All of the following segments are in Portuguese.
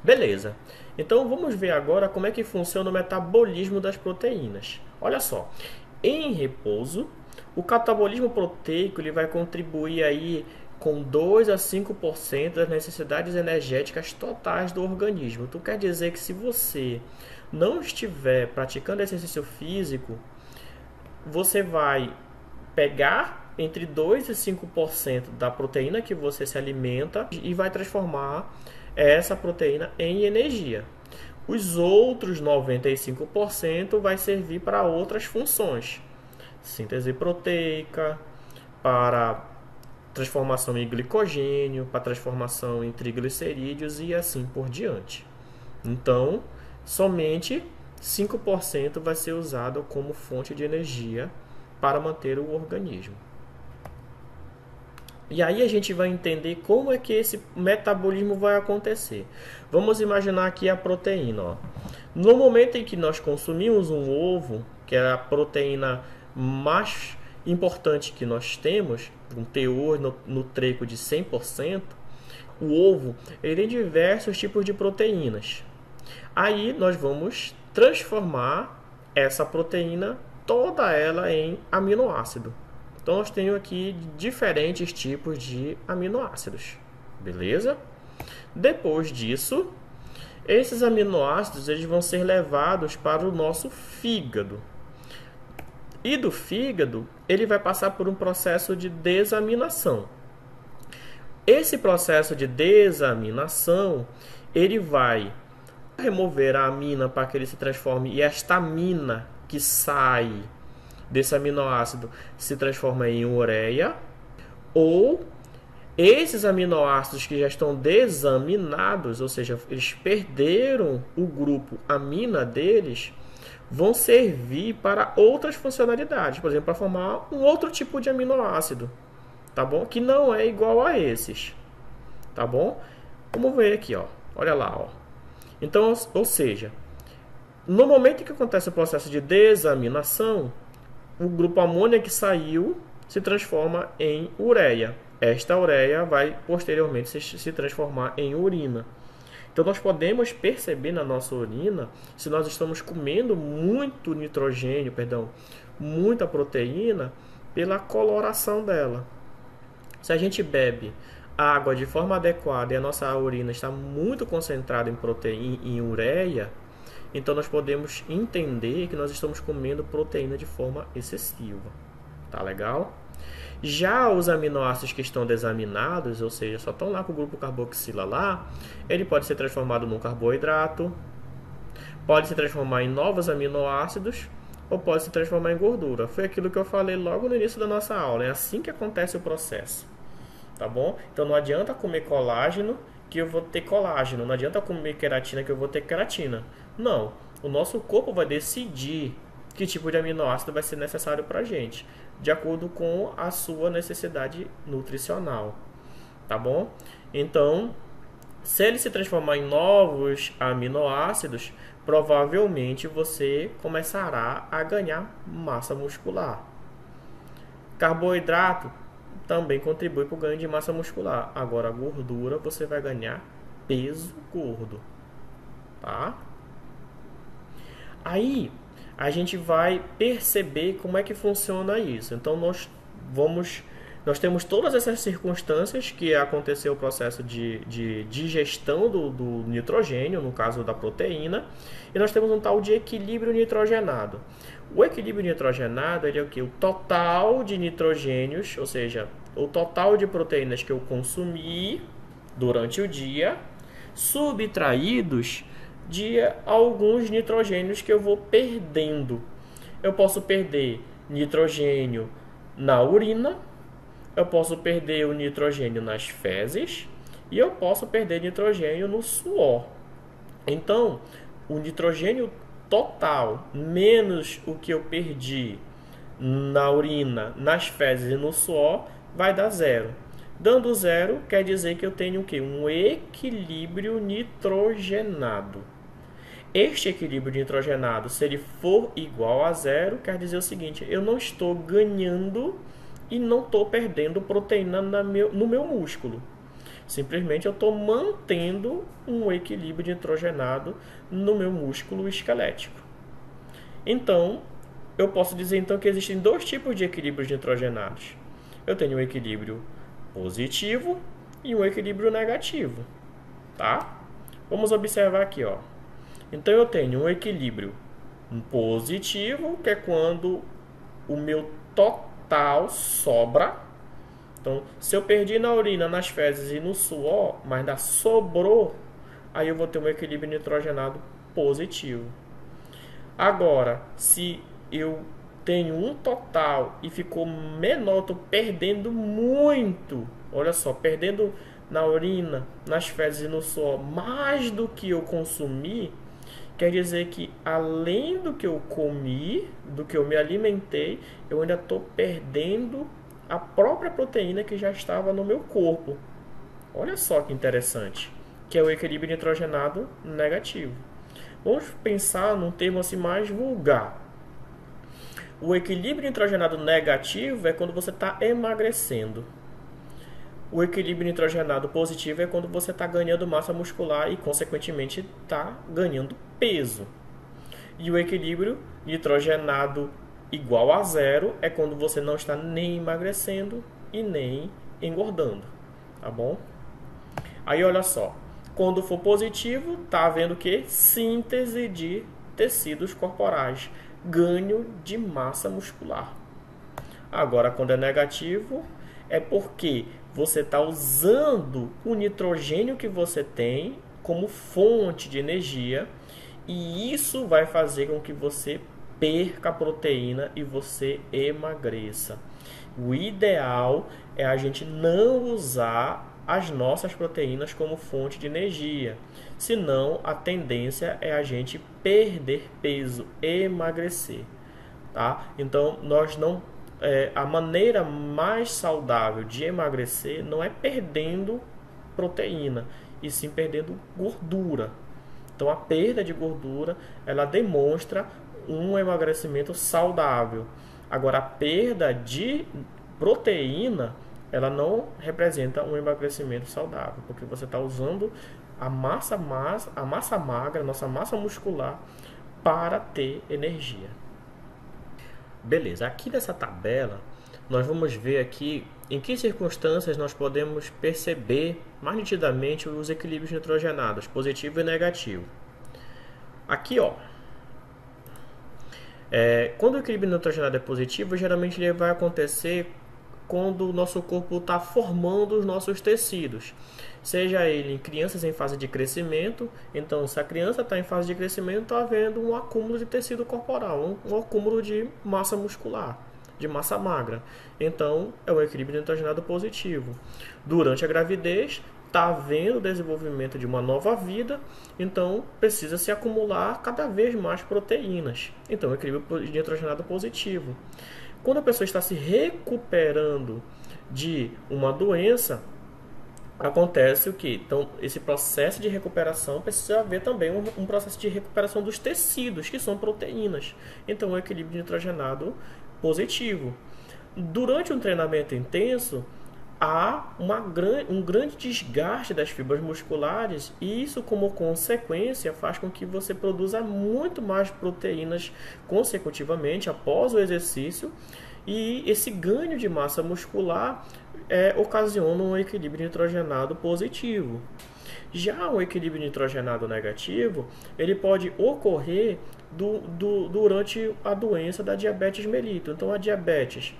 Beleza. Então vamos ver agora como é que funciona o metabolismo das proteínas. Olha só, em repouso, o catabolismo proteico ele vai contribuir aí com 2 a 5% das necessidades energéticas totais do organismo. Então quer dizer que se você não estiver praticando exercício físico, você vai pegar entre 2 e 5% da proteína que você se alimenta e vai transformar essa proteína em energia. Os outros 95% vai servir para outras funções. Síntese proteica, para transformação em glicogênio, para transformação em triglicerídeos e assim por diante. Então, somente 5% vai ser usado como fonte de energia para manter o organismo. E aí a gente vai entender como é que esse metabolismo vai acontecer. Vamos imaginar aqui a proteína. Ó. No momento em que nós consumimos um ovo, que é a proteína mais importante que nós temos, um teor nutrico de 100%, o ovo ele tem diversos tipos de proteínas. Aí nós vamos transformar essa proteína, toda ela, em aminoácido. Então, nós temos aqui diferentes tipos de aminoácidos, beleza? Depois disso, esses aminoácidos eles vão ser levados para o nosso fígado. E do fígado, ele vai passar por um processo de desaminação. Esse processo de desaminação, ele vai remover a amina para que ele se transforme, e esta amina que sai desse aminoácido se transforma em ureia, ou esses aminoácidos que já estão desaminados, ou seja, eles perderam o grupo amina deles, vão servir para outras funcionalidades, por exemplo, para formar um outro tipo de aminoácido, tá bom? Que não é igual a esses, tá bom? Vamos ver aqui, ó. Olha lá, ó. Então, ou seja, no momento em que acontece o processo de desaminação, o grupo amônia que saiu se transforma em ureia. Esta ureia vai posteriormente se transformar em urina. Então nós podemos perceber na nossa urina se nós estamos comendo muito nitrogênio, muita proteína, pela coloração dela. Se a gente bebe água de forma adequada e a nossa urina está muito concentrada em proteína, em ureia, então nós podemos entender que nós estamos comendo proteína de forma excessiva. Tá legal? Já os aminoácidos que estão desaminados, ou seja, só estão lá com o grupo carboxila lá, ele pode ser transformado num carboidrato, pode se transformar em novos aminoácidos, ou pode se transformar em gordura. Foi aquilo que eu falei logo no início da nossa aula. É assim que acontece o processo. Tá bom? Então não adianta comer colágeno que eu vou ter colágeno. Não adianta comer queratina que eu vou ter queratina. Não. O nosso corpo vai decidir que tipo de aminoácido vai ser necessário para a gente, de acordo com a sua necessidade nutricional. Tá bom? Então, se ele se transformar em novos aminoácidos, provavelmente você começará a ganhar massa muscular. Carboidrato também contribui para o ganho de massa muscular. Agora, a gordura, você vai ganhar peso gordo, tá? Aí, a gente vai perceber como é que funciona isso. Então, nós temos todas essas circunstâncias que aconteceu o processo de digestão do nitrogênio, no caso da proteína, e nós temos um tal de equilíbrio nitrogenado. O equilíbrio nitrogenado ele é o que? O total de nitrogênios, ou seja, o total de proteínas que eu consumi durante o dia, subtraídos de alguns nitrogênios que eu vou perdendo. Eu posso perder nitrogênio na urina, eu posso perder o nitrogênio nas fezes e eu posso perder nitrogênio no suor. Então, o nitrogênio total menos o que eu perdi na urina, nas fezes e no suor vai dar zero. Dando zero quer dizer que eu tenho o quê? Um equilíbrio nitrogenado. Este equilíbrio nitrogenado, se ele for igual a zero, quer dizer o seguinte: eu não estou ganhando e não estou perdendo proteína no meu músculo. Simplesmente eu estou mantendo um equilíbrio de nitrogenado no meu músculo esquelético. Então, eu posso dizer então que existem dois tipos de equilíbrios nitrogenados. Eu tenho um equilíbrio positivo e um equilíbrio negativo, tá? Vamos observar aqui, ó. Então eu tenho um equilíbrio positivo, que é quando o meu total sobra. Então, se eu perdi na urina, nas fezes e no suor, mas ainda sobrou, aí eu vou ter um equilíbrio nitrogenado positivo. Agora, se eu tenho um total e ficou menor, estou perdendo muito. Olha só, perdendo na urina, nas fezes e no suor mais do que eu consumi, quer dizer que além do que eu comi, do que eu me alimentei, eu ainda estou perdendo a própria proteína que já estava no meu corpo. Olha só que interessante, que é o equilíbrio nitrogenado negativo. Vamos pensar num termo assim mais vulgar. O equilíbrio nitrogenado negativo é quando você está emagrecendo. O equilíbrio nitrogenado positivo é quando você está ganhando massa muscular e, consequentemente, está ganhando peso. E o equilíbrio nitrogenado igual a zero é quando você não está nem emagrecendo e nem engordando. Tá bom? Aí, olha só. Quando for positivo, está havendo o quê? Síntese de tecidos corporais. Ganho de massa muscular. Agora, quando é negativo, é porque você está usando o nitrogênio que você tem como fonte de energia e isso vai fazer com que você perca a proteína e você emagreça. O ideal é a gente não usar as nossas proteínas como fonte de energia. Senão, a tendência é a gente perder peso, emagrecer. Tá? Então, a maneira mais saudável de emagrecer não é perdendo proteína, e sim perdendo gordura. Então, a perda de gordura, ela demonstra um emagrecimento saudável. Agora, a perda de proteína, ela não representa um emagrecimento saudável, porque você está usando a massa magra, nossa massa muscular, para ter energia. Beleza, aqui nessa tabela, nós vamos ver aqui em que circunstâncias nós podemos perceber mais nitidamente os equilíbrios nitrogenados, positivo e negativo. Aqui, ó, quando o equilíbrio nitrogenado é positivo, geralmente ele vai acontecer quando o nosso corpo está formando os nossos tecidos, seja ele em crianças em fase de crescimento. Então, se a criança está em fase de crescimento, está havendo um acúmulo de tecido corporal, um acúmulo de massa muscular, de massa magra. Então, é um equilíbrio nitrogenado positivo. Durante a gravidez, está havendo o desenvolvimento de uma nova vida, então precisa se acumular cada vez mais proteínas. Então, equilíbrio nitrogenado positivo. Quando a pessoa está se recuperando de uma doença, acontece o que? Então, esse processo de recuperação precisa haver também um processo de recuperação dos tecidos, que são proteínas. Então, o equilíbrio nitrogenado positivo. Durante um treinamento intenso, há um grande desgaste das fibras musculares e isso, como consequência, faz com que você produza muito mais proteínas consecutivamente após o exercício, e esse ganho de massa muscular ocasiona um equilíbrio nitrogenado positivo. Já o equilíbrio nitrogenado negativo, ele pode ocorrer durante a doença da diabetes mellitus. Então, a diabetes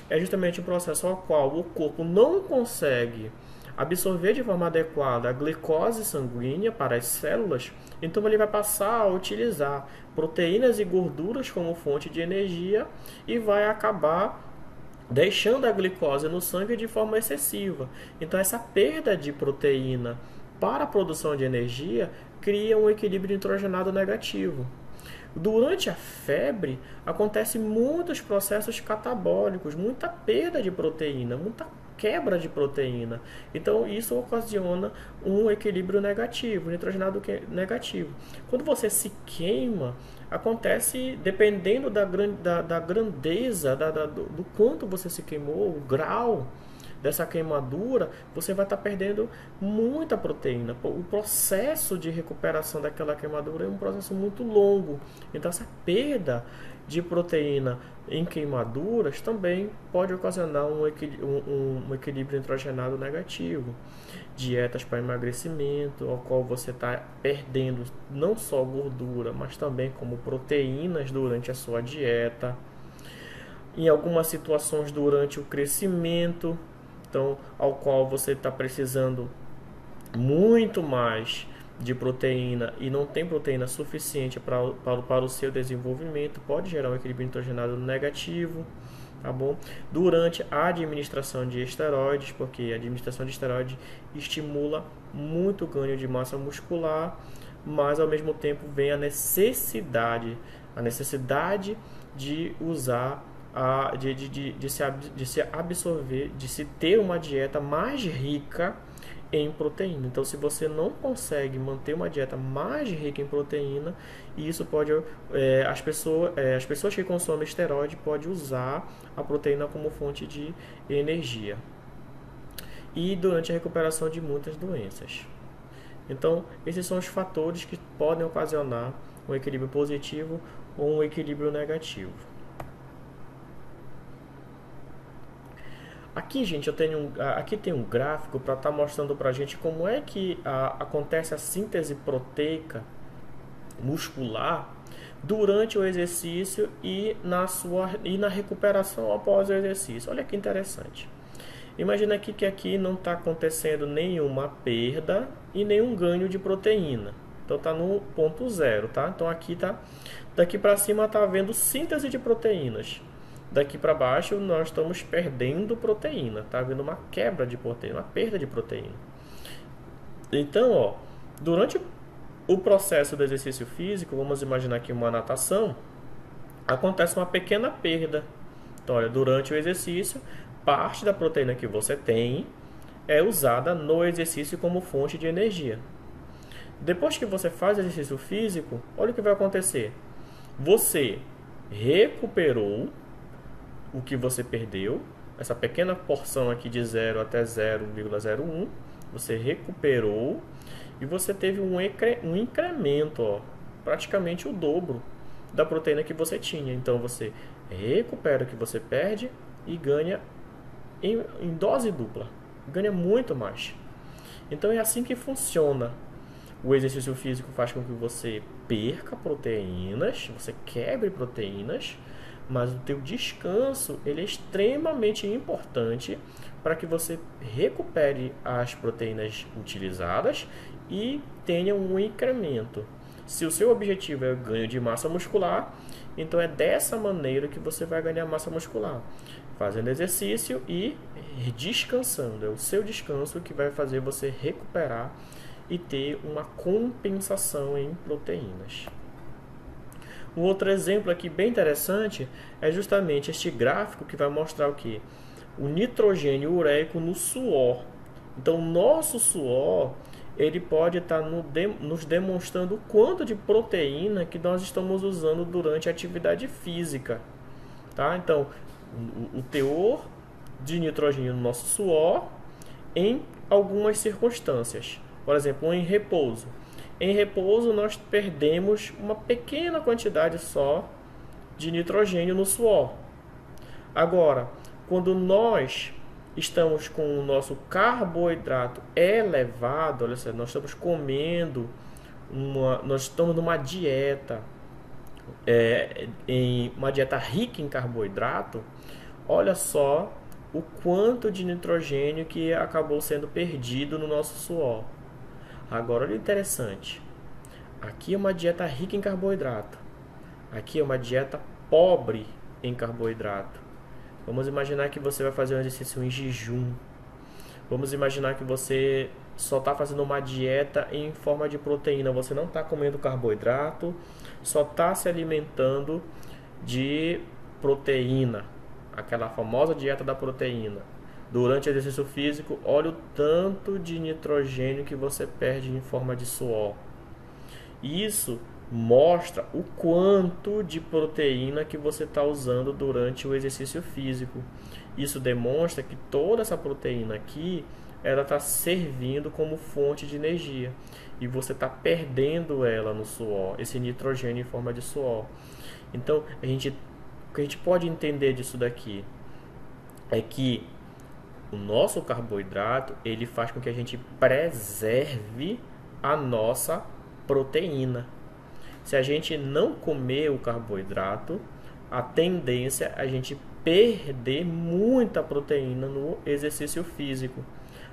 é justamente um processo ao qual o corpo não consegue absorver de forma adequada a glicose sanguínea para as células, então ele vai passar a utilizar proteínas e gorduras como fonte de energia e vai acabar deixando a glicose no sangue de forma excessiva. Então, essa perda de proteína para a produção de energia cria um equilíbrio nitrogenado negativo. Durante a febre, acontecem muitos processos catabólicos, muita perda de proteína, muita quebra de proteína. Então, isso ocasiona um equilíbrio negativo, nitrogenado negativo. Quando você se queima, acontece, dependendo da grandeza, do quanto você se queimou, o grau, dessa queimadura, você vai estar perdendo muita proteína. O processo de recuperação daquela queimadura é um processo muito longo. Então, essa perda de proteína em queimaduras também pode ocasionar um equilíbrio nitrogenado negativo. Dietas para emagrecimento, ao qual você está perdendo não só gordura, mas também como proteínas durante a sua dieta. Em algumas situações durante o crescimento, então, ao qual você está precisando muito mais de proteína e não tem proteína suficiente para o seu desenvolvimento, pode gerar um equilíbrio nitrogenado negativo, tá bom? Durante a administração de esteroides, porque a administração de esteroides estimula muito o ganho de massa muscular, mas ao mesmo tempo vem a necessidade de usar de se absorver, de se ter uma dieta mais rica em proteína. Então, se você não consegue manter uma dieta mais rica em proteína, isso pode as pessoas que consomem esteroide podem usar a proteína como fonte de energia e durante a recuperação de muitas doenças. Então, esses são os fatores que podem ocasionar um equilíbrio positivo ou um equilíbrio negativo. Aqui, gente, aqui tem um gráfico para estar mostrando para a gente como é que acontece a síntese proteica muscular durante o exercício e na recuperação após o exercício. Olha que interessante. Imagina aqui que aqui não está acontecendo nenhuma perda e nenhum ganho de proteína. Então está no ponto zero, tá? Então aqui tá, daqui para cima está havendo síntese de proteínas. Daqui para baixo nós estamos perdendo proteína, está havendo uma quebra de proteína, uma perda de proteína. Então, ó, durante o processo do exercício físico, vamos imaginar aqui uma natação, acontece uma pequena perda. Então, olha, durante o exercício, parte da proteína que você tem é usada no exercício como fonte de energia. Depois que você faz exercício físico, olha o que vai acontecer. Você recuperou o que você perdeu, essa pequena porção aqui de 0 até 0,01, você recuperou e você teve um incremento, ó, praticamente o dobro da proteína que você tinha. Então você recupera o que você perde e ganha em dose dupla, ganha muito mais. Então é assim que funciona. O exercício físico faz com que você perca proteínas, você quebre proteínas, mas o teu descanso ele é extremamente importante para que você recupere as proteínas utilizadas e tenha um incremento. Se o seu objetivo é o ganho de massa muscular, então é dessa maneira que você vai ganhar massa muscular, fazendo exercício e descansando. É o seu descanso que vai fazer você recuperar e ter uma compensação em proteínas. Um outro exemplo aqui bem interessante é justamente este gráfico que vai mostrar o que? O nitrogênio ureico no suor. Então, o nosso suor ele pode estar nos demonstrando o quanto de proteína que nós estamos usando durante a atividade física. Tá? Então, o teor de nitrogênio no nosso suor em algumas circunstâncias. Por exemplo, em repouso. Em repouso, nós perdemos uma pequena quantidade só de nitrogênio no suor. Agora, quando nós estamos com o nosso carboidrato elevado, olha só, nós estamos comendo, nós estamos numa dieta, em uma dieta rica em carboidrato, olha só o quanto de nitrogênio que acabou sendo perdido no nosso suor. Agora, olha o interessante. Aqui é uma dieta rica em carboidrato. Aqui é uma dieta pobre em carboidrato. Vamos imaginar que você vai fazer um exercício em jejum. Vamos imaginar que você só está fazendo uma dieta em forma de proteína. Você não está comendo carboidrato, só está se alimentando de proteína. Aquela famosa dieta da proteína. Durante o exercício físico, olha o tanto de nitrogênio que você perde em forma de suor. Isso mostra o quanto de proteína que você está usando durante o exercício físico. Isso demonstra que toda essa proteína aqui, ela está servindo como fonte de energia e você está perdendo ela no suor, esse nitrogênio em forma de suor. Então, o que a gente pode entender disso daqui é que o nosso carboidrato, ele faz com que a gente preserve a nossa proteína. Se a gente não comer o carboidrato, a tendência é a gente perder muita proteína no exercício físico.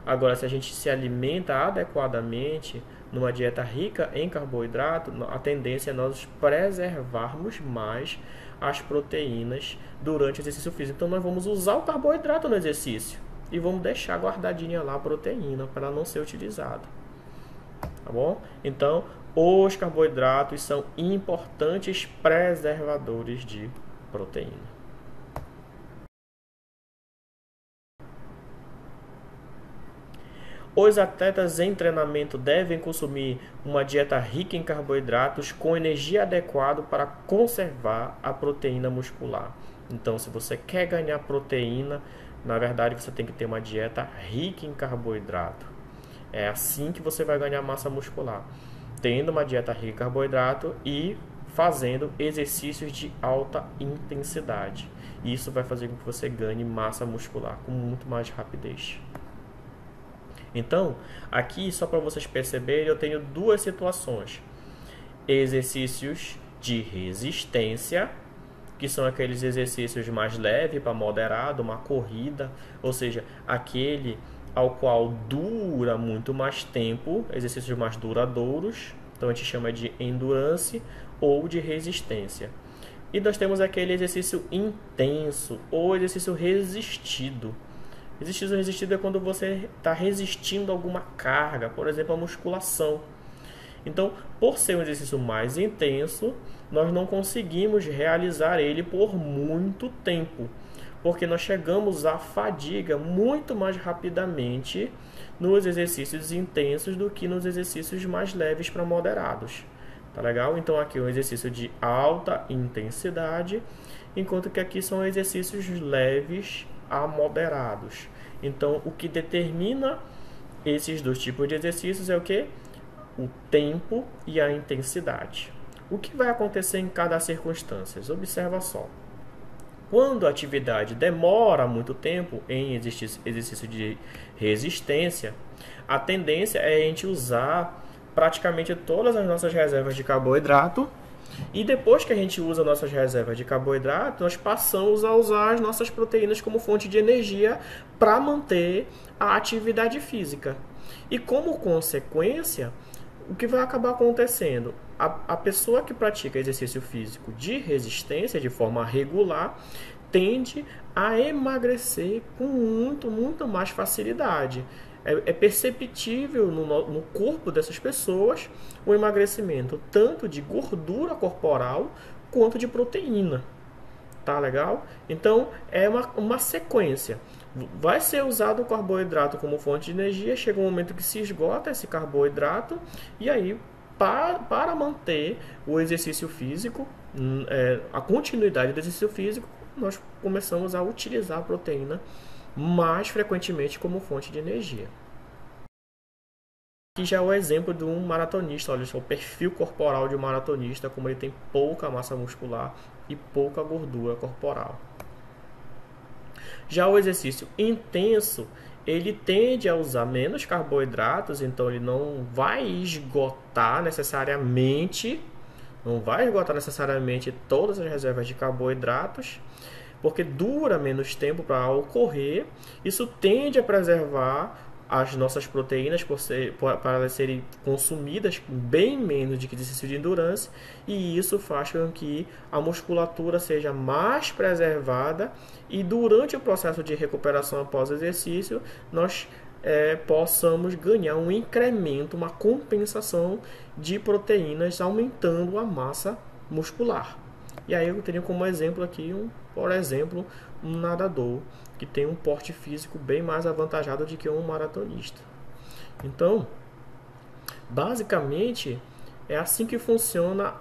Agora, se a gente se alimenta adequadamente, numa dieta rica em carboidrato, a tendência é nós preservarmos mais as proteínas durante o exercício físico. Então, nós vamos usar o carboidrato no exercício e vamos deixar guardadinha lá a proteína para não ser utilizada. Tá bom? Então, os carboidratos são importantes preservadores de proteína. Os atletas em treinamento devem consumir uma dieta rica em carboidratos com energia adequada para conservar a proteína muscular. Então, se você quer ganhar proteína, na verdade você tem que ter uma dieta rica em carboidrato. É assim que você vai ganhar massa muscular, tendo uma dieta rica em carboidrato e fazendo exercícios de alta intensidade. Isso vai fazer com que você ganhe massa muscular com muito mais rapidez. Então, aqui, só para vocês perceberem, eu tenho duas situações. Exercícios de resistência, que são aqueles exercícios mais leves para moderado, uma corrida, ou seja, aquele ao qual dura muito mais tempo, exercícios mais duradouros, então a gente chama de endurance ou de resistência. E nós temos aquele exercício intenso ou exercício resistido. Exercício resistido é quando você está resistindo a alguma carga, por exemplo, a musculação. Então, por ser um exercício mais intenso, nós não conseguimos realizar ele por muito tempo, porque nós chegamos à fadiga muito mais rapidamente nos exercícios intensos do que nos exercícios mais leves para moderados. Tá legal? Então, aqui é um exercício de alta intensidade, enquanto que aqui são exercícios leves a moderados. Então, o que determina esses dois tipos de exercícios é o que? O tempo e a intensidade. O que vai acontecer em cada circunstância? Observa só. Quando a atividade demora muito tempo em exercício de resistência, a tendência é a gente usar praticamente todas as nossas reservas de carboidrato. E depois que a gente usa nossas reservas de carboidrato, nós passamos a usar as nossas proteínas como fonte de energia para manter a atividade física. E como consequência, o que vai acabar acontecendo? A pessoa que pratica exercício físico de resistência de forma regular tende a emagrecer com muito mais facilidade. É perceptível no corpo dessas pessoas o emagrecimento tanto de gordura corporal quanto de proteína. Tá legal? Então é uma sequência. Vai ser usado o carboidrato como fonte de energia, chega um momento que se esgota esse carboidrato e aí para manter o exercício físico, a continuidade do exercício físico, nós começamos a utilizar a proteína mais frequentemente como fonte de energia. Aqui já é o exemplo de um maratonista, olha só o perfil corporal de um maratonista, como ele tem pouca massa muscular e pouca gordura corporal. Já o exercício intenso, ele tende a usar menos carboidratos, então ele não vai esgotar necessariamente todas as reservas de carboidratos, porque dura menos tempo para ocorrer. Isso tende a preservar as nossas proteínas para elas serem consumidas bem menos do que exercício de endurance, e isso faz com que a musculatura seja mais preservada e durante o processo de recuperação após o exercício nós possamos ganhar um incremento, uma compensação de proteínas, aumentando a massa muscular. E aí eu teria como exemplo aqui, por exemplo, um nadador que tem um porte físico bem mais avantajado do que um maratonista. Então, basicamente, é assim que funciona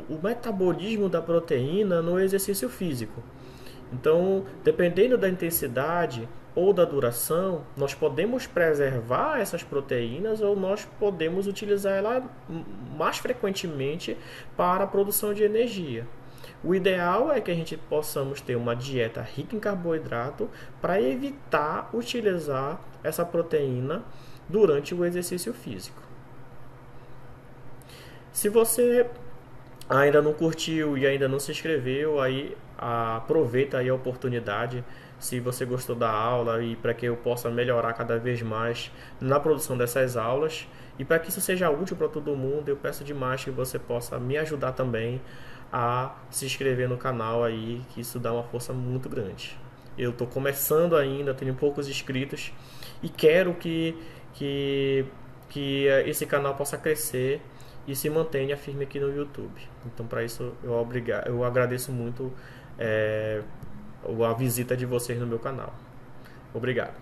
o metabolismo da proteína no exercício físico. Então, dependendo da intensidade ou da duração, nós podemos preservar essas proteínas ou nós podemos utilizar ela mais frequentemente para a produção de energia. O ideal é que a gente possamos ter uma dieta rica em carboidrato para evitar utilizar essa proteína durante o exercício físico. Se você ainda não curtiu e ainda não se inscreveu, aí aproveita aí a oportunidade. Se você gostou da aula e para que eu possa melhorar cada vez mais na produção dessas aulas e para que isso seja útil para todo mundo, eu peço demais que você possa me ajudar também a se inscrever no canal aí, que isso dá uma força muito grande. Eu estou começando ainda, tenho poucos inscritos e quero que esse canal possa crescer e se mantenha firme aqui no YouTube. Então, para isso, eu agradeço muito a visita de vocês no meu canal. Obrigado.